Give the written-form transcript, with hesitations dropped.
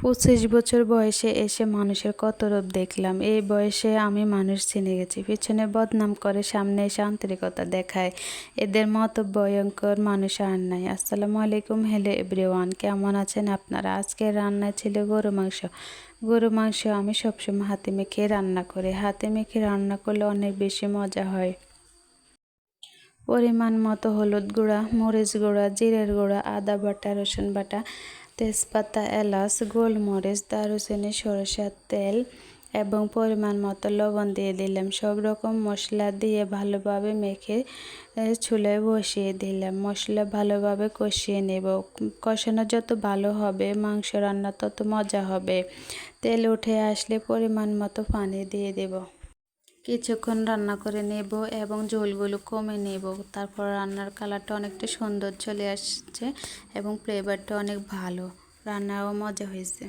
25 বছর বয়সে এসে মানুষের কত রূপ দেখলাম। এই বয়সে আমি মানুষ চিনে গেছি। পিছনে বদনাম করে, সামনে এসে আন্তরিকতা দেখায়। এদের মতো ভয়ঙ্কর মানুষ আর নাই। আসসালামু আলাইকুম, হ্যালো এভরিওয়ান, কেমন আছেন আপনারা? আজকের রান্না ছিল গরু মাংস। গরু মাংস আমি সবসময় হাতে মেখে রান্না করি। হাতে মেখে রান্না করলে অনেক বেশি মজা হয়। পরিমাণ মতো হলুদ গুঁড়া, মরিচ গুঁড়া, জিরের গুঁড়া, আদা বাটা, রসুন বাটা, তেজপাতা, এলাচ, গোলমরিচ, দারুচিনি, সরষের তেল এবং পরিমাণ মতো লবণ দিয়ে দিলাম। সব রকম মশলা দিয়ে ভালোভাবে মেখে চুলায় বসিয়ে দিলাম। মশলা ভালোভাবে কষিয়ে নেব। কষানো যত ভালো হবে মাংস রান্না তত মজা হবে। তেল উঠে আসলে পরিমাণ মতো পানি দিয়ে দেব। কিছুক্ষণ রান্না করে নেব এবং ঝোলগুলো কমে নেব। তারপর রান্নার কালারটা অনেকটা সুন্দর চলে আসছে এবং ফ্লেভারটা অনেক ভালো, রান্নাও মজা হয়েছে।